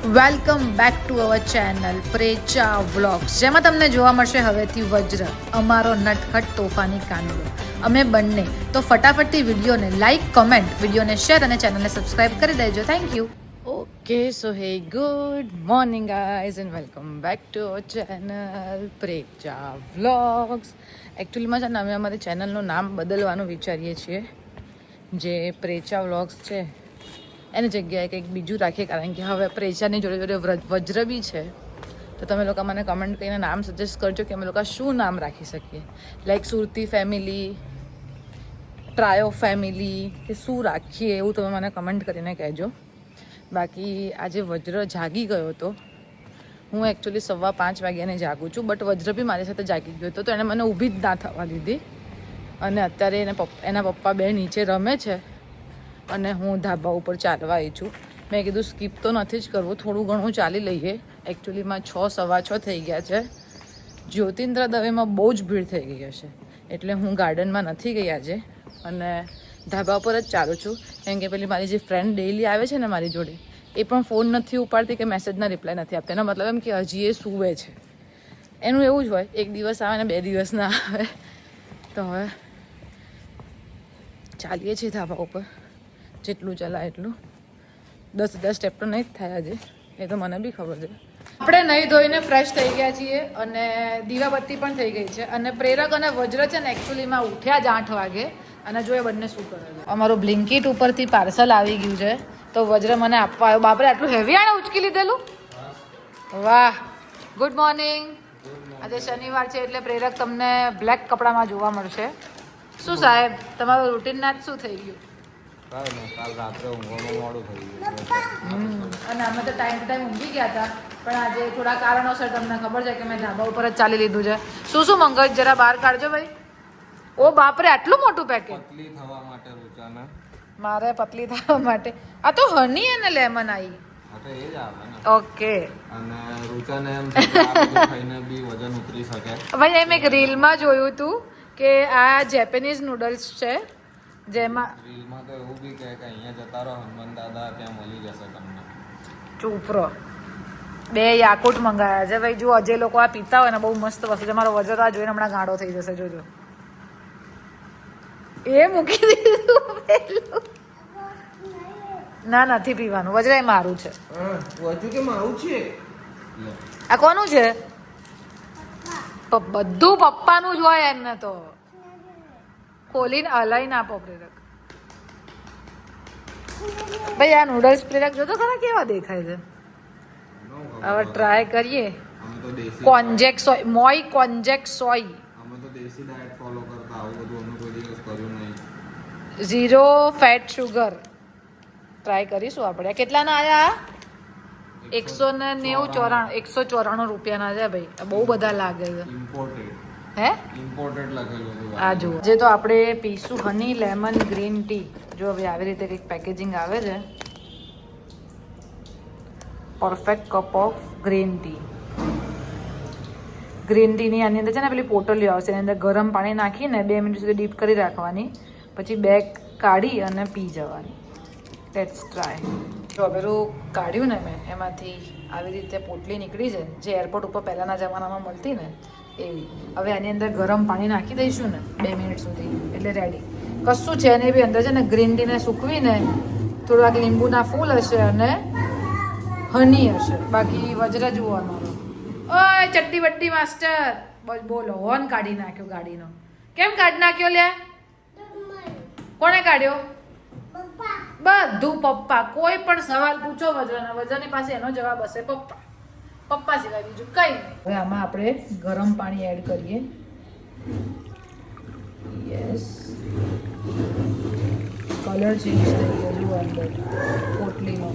Welcome back to our channel Precha vlogs, જેમાં તમને જોવા મળશે હવેથી વજ્ર, અમારો નટખટ તોફાની કાનુડો. અમે બંને તો ફટાફટથી વિડીયોને લાઇક, કમેન્ટ, વિડીયોને શેર અને ચેનલને સબસ્ક્રાઇબ કરી દેજો. Thank you. Okay, so hey good morning guys and welcome back to our channel Precha vlogs. એકચ્યુઅલીમાં છે ને અમે અમારી ચેનલનું નામ બદલવાનું વિચારીએ છીએ. જે પ્રેચા વ્લોગ્સ છે એની જગ્યાએ કંઈક બીજું રાખીએ, કારણ કે હવે પ્રેચાની જોડે જોડે વજ્ર બી છે. તો તમે લોકો મને કમેન્ટ કરીને નામ સજેસ્ટ કરજો કે અમે લોકો શું નામ રાખી શકીએ. લાઈક સુરતી ફેમિલી, ટ્રાયો ફેમિલી, કે શું રાખીએ એવું તમે મને કમેન્ટ કરીને કહેજો. બાકી આજે વજ્ર જાગી ગયો હતો. હું એકચ્યુઅલી 5:15 વાગ્યાને જાગું છું, બટ વજ્ર બી મારી સાથે જાગી ગયો હતો. તો એણે મને ઊભી જ ના થવા દીધી અને અત્યારે એના પપ્પા બે નીચે રમે છે અને હું ધાબા ઉપર ચાલવા આવી છું. મેં કીધું સ્કીપ તો નથી જ કરવું, થોડું ઘણું ચાલી લઈએ. એકચ્યુઅલીમાં 6:15 થઈ ગયા છે. જ્યોતિન્દ્ર દવેમાં બહુ જ ભીડ થઈ ગઈ હશે, એટલે હું ગાર્ડનમાં નથી ગઈ આજે અને ધાબા પર જ ચાલું છું. કેમ કે પેલી મારી જે ફ્રેન્ડ ડેઈલી આવે છે ને મારી જોડે, એ પણ ફોન નથી ઉપાડતી કે મેસેજના રિપ્લાય નથી આપતી. એનો મતલબ એમ કે હજી એ સૂવે છે. એનું એવું જ હોય, એક દિવસ આવે ને 2 દિવસ ના આવે. તો હવે ચાલીએ છીએ ધાબા ઉપર, જેટલું ચલાય એટલું. 10,000 સ્ટેપ તો નહીં જ થાય આજે, એ તો મને બી ખબર છે. આપણે નહીં ધોઈને ફ્રેશ થઈ ગયા છીએ અને દીવાબત્તી પણ થઈ ગઈ છે. અને પ્રેરક અને વજ્ર છે ને એકચ્યુઅલીમાં ઉઠ્યા જ 8 વાગે અને જો એ બંને શું કરે છે. અમારું બ્લિંકિટ ઉપરથી પાર્સલ આવી ગયું છે, તો વજ્ર મને આપવા આવ્યો. બાપરે, આટલું હેવી આણે ઉચકી લીધેલું. વાહ, ગુડ મોર્નિંગ. આજે શનિવાર છે એટલે પ્રેરક તમને બ્લેક કપડામાં જોવા મળશે. શું સાહેબ, તમારું રૂટીન ના શું થઈ ગયું? કાલ રાત્રે ઊંઘવામાં મોડું થઈ ગયું અને અમે તો ટાઈમ ટુ ટાઈમ ઊંઘી ગયા હતા, પણ આજે થોડા કારણોસર તમને ખબર છે કે મેં ધાબા ઉપર જ ચાલી લીધું છે. શું મંગાવ્યું જરા બહાર કાઢજો ભાઈ. ઓ બાપરે, આટલું મોટું પેકેટ. પતલી થવા માટે રૂચાને. મારે પતલી થવા માટે આ તો હની અને લેમન આવી. હા તો એ જ આવે ને. ઓકે. અને રૂચાને એમ છે કે આ બધું ખાઈને બી વજન ઉતરી શકે. ભાઈ એમ એક રીલમાં જોયું હતું કે આ જેપેનીઝ નૂડલ્સ છે, જેમાં રીલમાં તો એવું બી કહે કે અહીંયા જતા રહો હનુમાન દાદા, ત્યાં મળી જશે તમને. ચૂપરો. 2 યાકુટ મંગાયા છે ભાઈ. જો અજય લોકો આ પીતા હોય ને, બહુ મસ્ત વસ્તુ છે. મારો વજર આ જોઈને હમણાં ગાંડો થઈ જશે, જોજો. એ મૂકી દીધું પેલું. ના, નથી પીવાનું વજર, એ મારું છે. વજુ કે મારું છે. આ કોનું છે? બધું પપ્પાનું જ હોય એમને તો. ખોલીને હલાઈને આપો પ્રેરક. ભાઈ આ નૂડલ્સ પ્રેરક જોતો ખરા કેવા દેખાય છે. હવે ટ્રાય કરીએ. અમે તો દેશી કોન્જેક સોય, મોય કોન્જેક સોય. અમે તો દેશી ડાયટ ફોલો કરતા, આવું બધું અમે કોઈ દિવસ કર્યું નહીં. 0 ફેટ શુગર. ટ્રાય કરીશું આપણે. કેટલાના આયા? 194 રૂપિયાના છે ભાઈ. બહુ બધા લાગે છે. ઇમ્પોર્ટેડ. હે? ઇમ્પોર્ટેડ લખેલું હતું. આ જુઓ, જે તો આપણે પીશું હની લેમન ગ્રીન ટી. જો હવે આવી રીતે કંઈક પેકેજિંગ આવે છે. Perfect cup of green tea. Green ટીની આની અંદર છે ને પેલી પોટલીઓ આવશે, એની અંદર ગરમ પાણી નાખીને 2 મિનિટ સુધી ડીપ કરી રાખવાની, પછી બેગ કાઢી અને પી જવાની. Let's try. જો પેલું કાઢ્યું ને મેં, એમાંથી આવી રીતે પોટલી નીકળી છે, જે એરપોર્ટ ઉપર પહેલાંના જમાનામાં મળતી ને એવી. હવે આની અંદર ગરમ પાણી નાખી દઈશું ને 2 મિનિટ સુધી, એટલે રેડી. કશું છે ને બી અંદર છે ને ગ્રીન ટીને સૂકવીને થોડાક લીંબુના ફૂલ હશે અને હની હશે. બાકી વજ્ર જુઓ અમારો. ઓય ચટ્ટી વટ્ટી માસ્ટર, બસ બોલો. હોર્ન કાઢી નાખ્યો ગાડીનો. કેમ કાઢી નાખ્યો લે? કોણે કાઢ્યો? બધું પપ્પા. કોઈ પણ સવાલ પૂછો વજ્રના, વજ્રની પાસે એનો જવાબ હશે પપ્પા. પપ્પા સિવાય બીજું કઈ નહીં. હવે આમાં આપણે ગરમ પાણી એડ કરીએ. યસ, કલર ચેન્જ થઈ ગયો જુઓ અંદર પોટલીનો.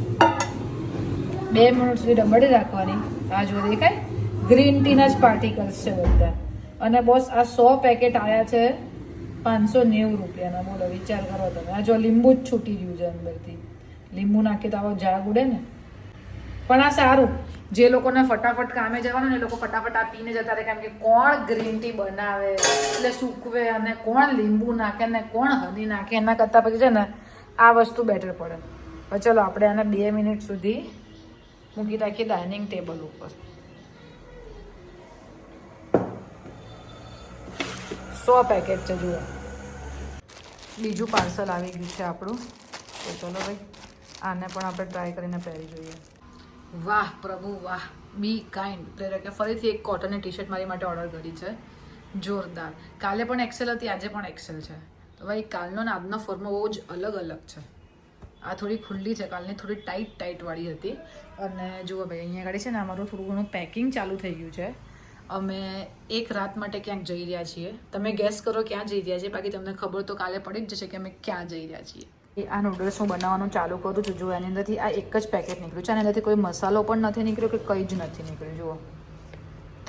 2 મિનિટ સુધી ડબડી રાખવાની. આ જો દેખાય, ગ્રીન ટીના જ પાર્ટિકલ્સ છે બધા. અને બોસ આ 100 પેકેટ આવ્યા છે 590 રૂપિયાના. બોલો, વિચાર કરો તમે. આ જો લીંબુ જ છૂટી રહ્યું છે અંદરથી. લીંબુ નાખીએ તો આવો જાગ ઉડે ને. પણ આ સારું, જે લોકોને ફટાફટ કામે જવાનું ને એ લોકો ફટાફટ આ પીને જતા રહે. કારણ કે કોણ ગ્રીન ટી બનાવે એટલે સૂકવે, અને કોણ લીંબુ નાખે ને કોણ હની નાખે. એના કરતાં પછી છે ને આ વસ્તુ બેટર પડે. હવે ચલો આપણે આને 2 મિનિટ સુધી મૂકી રાખીએ ડાઇનિંગ ટેબલ ઉપર. 100 પેકેટ છે જુઓ. બીજું પાર્સલ આવી ગયું છે આપણું. તો ચલો ભાઈ આને પણ આપણે ટ્રાય કરીને પહેરી જોઈએ. વાહ પ્રભુ વાહ, બી કાઇન્ડ પ્રેરકે ફરીથી એક કોટનની ટી શર્ટ મારી માટે ઓર્ડર કરી છે. જોરદાર. કાલે પણ એક્સેલ હતી, આજે પણ એક્સેલ છે. તો ભાઈ કાલનો ને આજનો ફોર્મો બહુ જ અલગ અલગ છે. આ થોડી ખુલ્લી છે, કાલની થોડી ટાઈટ વાળી હતી. અને જુઓ ભાઈ અહીંયા આગળ છે ને અમારું થોડું ઘણું પેકિંગ ચાલુ થઈ ગયું છે. અમે એક રાત માટે ક્યાંક જઈ રહ્યા છીએ. તમે ગેસ કરો ક્યાં જઈ રહ્યા છીએ, બાકી તમને ખબર તો કાલે પડી જ જશે કે અમે ક્યાં જઈ રહ્યા છીએ. આ નૂડલ્સ હું બનાવવાનું ચાલુ કરું છું. જુઓ એની અંદરથી આ એક જ પેકેટ નીકળ્યું છે. આની અંદરથી કોઈ મસાલો પણ નથી નીકળ્યો કે કંઈ જ નથી નીકળ્યું. જુઓ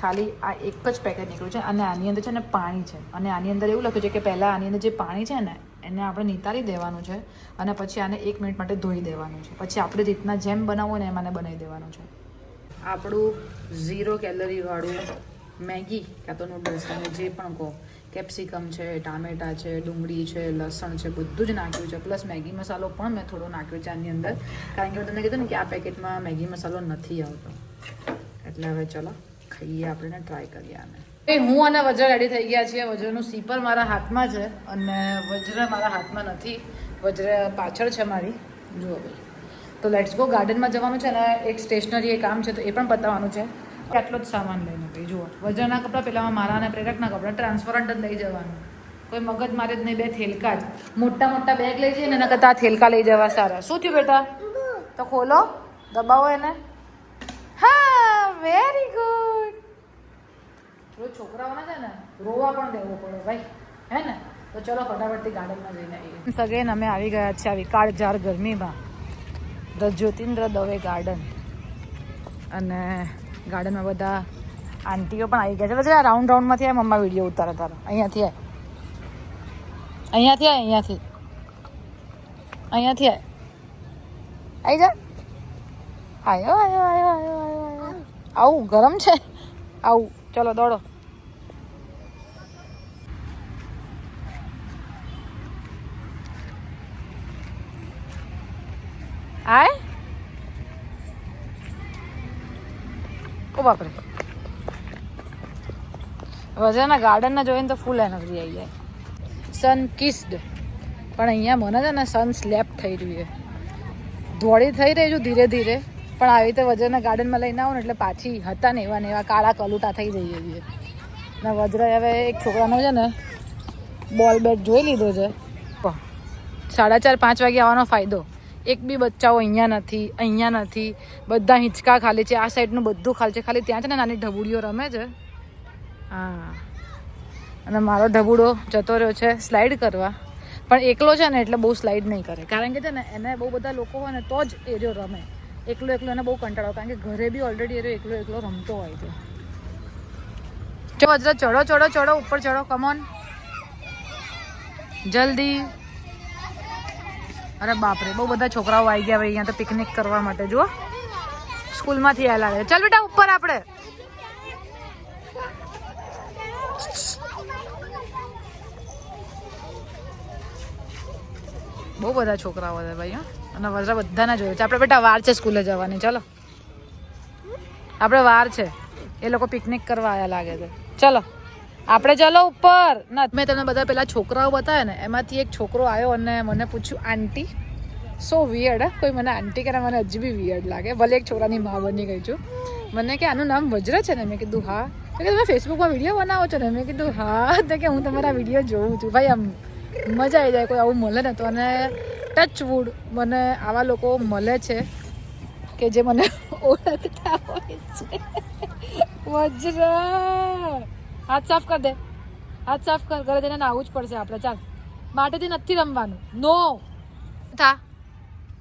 ખાલી આ એક જ પેકેટ નીકળ્યું છે. અને આની અંદર છે ને પાણી છે. અને આની અંદર એવું લખ્યું છે કે પહેલાં આની અંદર જે પાણી છે ને એને આપણે નિતારી દેવાનું છે અને પછી આને 1 મિનિટ માટે ધોઈ દેવાનું છે. પછી આપણી રીતના જેમ બનાવવું ને એમ આને બનાવી દેવાનું છે. આપણું 0 કેલરીવાળું મેગી કાં તો નૂડલ્સ તમે જે પણ કહો, કેપ્સિકમ છે, ટામેટા છે, ડુંગળી છે, લસણ છે, બધું જ નાખ્યું છે. પ્લસ મેગી મસાલો પણ મેં થોડો નાખ્યો છે આની અંદર, કારણ કે મેં તમને કીધું ને કે આ પેકેટમાં મેગી મસાલો નથી આવતો. એટલે હવે ચલો ખાઈએ, આપણે ટ્રાય કરીએ આને. હું અને વજ્ર રેડી થઈ ગયા છીએ. વજ્રનું સીપર મારા હાથમાં છે અને વજ્ર મારા હાથમાં નથી. વજ્ર પાછળ છે મારી. જુઓ ભાઈ, તો લેટ્સ ગો. ગાર્ડનમાં જવાનું છે ને એક સ્ટેશનરી એ કામ છે, તો એ પણ બતાવવાનું છે. આટલો જ સામાન લઈને ભાઈ જુઓ. વજ્રના કપડાં પેલામાં મારા અને પ્રેરકના કપડાં ટ્રાન્સપરન્ટ જ લઈ જવાનું. કોઈ મગજ મારે જ નહીં, 2 થેલકા જ. મોટા બેગ લઈ જઈએ ને એના કરતાં આ થેલકા લઈ જવા સારા. શું થયું બેટા? તો ખોલો, દબાવો એને. હા, વેરી ગુડ. રોજ છોકરાઓને છે ને રોવા પણ દેવો પડે ભાઈ, હે ને? તો ચલો ફટાફટથી ગાર્ડનમાં જઈને આવીએ. સગેન અમે આવી ગયા છીએ આવી કાળઝાળ ગરમીમાં ધ જ્યોતિન્દ્ર દવે ગાર્ડન. અને ગાર્ડનમાં બધા આંટીઓ પણ આવી ગયા છે. પછી આ રાઉન્ડમાંથી આ મમ્મા વિડીયો ઉતારે તારો. અહીંયાથી આવી જા. આયો. આવું ગરમ છે, આવું. ચલો દોડો. આય ઓ બાપરે. વજ્રના ગાર્ડનના જોઈને તો ફૂલ એનર્જી આવી જાય. સન કિસ્ડ. પણ અહીંયા મને છે ને સન સ્લેપ થઈ રહ્યું છે. દોડી થઈ રહી છું ધીરે ધીરે, પણ આવી રીતે વજ્રના ગાર્ડનમાં લઈને આવો ને એટલે પાછી હતા ને એવા કાળા કલુટા થઈ જઈએ છીએ. ને વજ્ર હવે એક છોકરાનો છે ને બોલ બેટ જોઈ લીધો છે. 4:30-5 વાગે આવવાનો ફાયદો. એક બી બચ્ચાઓ અહીંયા નથી. બધા હિંચકા ખાલી છે. આ સાઈડનું બધું ખાલી છે. ખાલી ત્યાં છે ને નાની ઢબુડીઓ રમે છે. હા, અને મારો ઢબુડો જતો રહ્યો છે સ્લાઇડ કરવા. પણ એકલો છે ને એટલે બહુ સ્લાઇડ નહીં કરે, કારણ કે છે ને એને બહુ બધા લોકો હોય ને તો જ એરિયો રમે. એકલો એને બહુ કંટાળો, કારણ કે ઘરે બી ઓલરેડી એરિયો એકલો રમતો હોય છે. ચો વજ્ર, ચડો ઉપર ચડો, કમોન જલ્દી. અરે બાપરે, બહુ બધા છોકરાઓ આવી ગયા ભાઈ અહીંયા તો પિકનિક કરવા માટે. જુઓ સ્કૂલમાંથી આવેલા છે. ચાલ બેટા ઉપર આપણે. બહુ બધા છોકરાઓ છે ભાઈ. અને વજ્ર બધાને જોયું છે. આપણે બેટા વાર છે સ્કૂલે જવાની. ચલો આપણે વાર છે. એ લોકો પિકનિક કરવા આવ્યા લાગે છે. ચલો આપણે ચાલો ઉપર. ના, મેં તમને બધા પેલા છોકરાઓ બતાવ્યા ને, એમાંથી એક છોકરો આવ્યો અને મને પૂછ્યું આંટી. સો વિયર્ડ. કોઈ મને આંટી કરે મને હજી બી વિયર્ડ લાગે. ભલે એક છોકરાની મા બની ગઈ છું. મને કે આનું નામ વજ્ર છે ને? મેં કીધું હા. કે તમે ફેસબુકમાં વિડીયો બનાવો છો ને? મેં કીધું હા. તો કે હું તમારા વિડીયો જોઉં છું. ભાઈ આમ મજા આવી જાય કોઈ આવું મળે ને તો. અને ટચ વુડ મને આવા લોકો મળે છે કે જે મને ઓળખતા હોય છે. વજ્ર હાથ સાફ કર દે. હાથ સાફ કર. ઘરે જઈને આવું જ પડશે આપણે. ચાલ, માટેથી નથી રમવાનું. નો થા,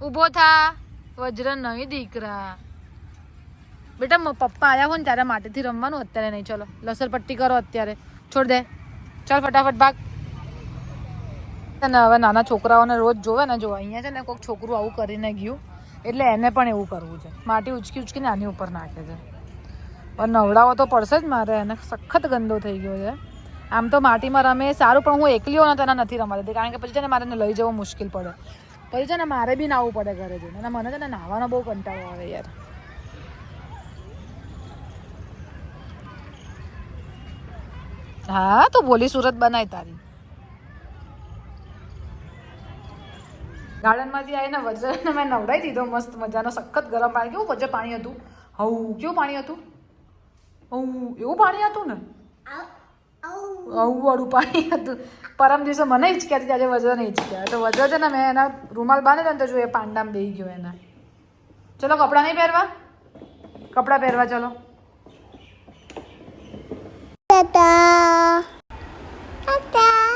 ઊભો થા. વજ્ર નહીં દીકરા. બેટા પપ્પા આવ્યા હોય ને ત્યારે માટેથી રમવાનું, અત્યારે નહીં. ચલો લસરપટ્ટી કરો અત્યારે. છોડ દે. ચાલ ફટાફટ ભાગ. હવે નાના છોકરાઓને રોજ જોવે ને, જો અહીંયા છે ને કોઈક છોકરું આવું કરીને ગયું એટલે એને પણ એવું કરવું છે. માટી ઉચકીને આની ઉપર નાખે છે. પણ નવડાવો તો પડશે જ મારે. એને સખત ગંદો થઈ ગયો છે. આમ તો માટીમાં રમે સારું, પણ હું એકલી હોઉં ને તેને નથી રમવા દેતી, કારણ કે પછી છે ને મારે એને લઈ જવું મુશ્કેલ પડે. પછી છે ને મારે બી નાહવું પડે ઘરે જઈને. અને મને છે ને નાહવાનો બહુ કંટાળો આવે યાર. હા તો બોલી સુરત બનાય તારી. ગાર્ડનમાંથી આવીને વજ્રને મેં નવડાવી દીધો મસ્ત મજાનો સખત ગરમ પાણી. કેવું વજ્ર પાણી હતું? હવ કેવું પાણી હતું? એવું પાણી હતું ને? આવું વાળું પાણી હતું. પરમ દિવસે મને હિંચક્યા હતી, આજે વજ્રને હિંચક્યા. તો વજ્ર છે ને મેં એના રૂમાલ બાંધેલો ને તો જો એ પાંડામાં બેસી ગયો એના. ચલો કપડાં નહીં પહેરવા, કપડાં પહેરવા ચલો. Ta-ta. Ta-ta.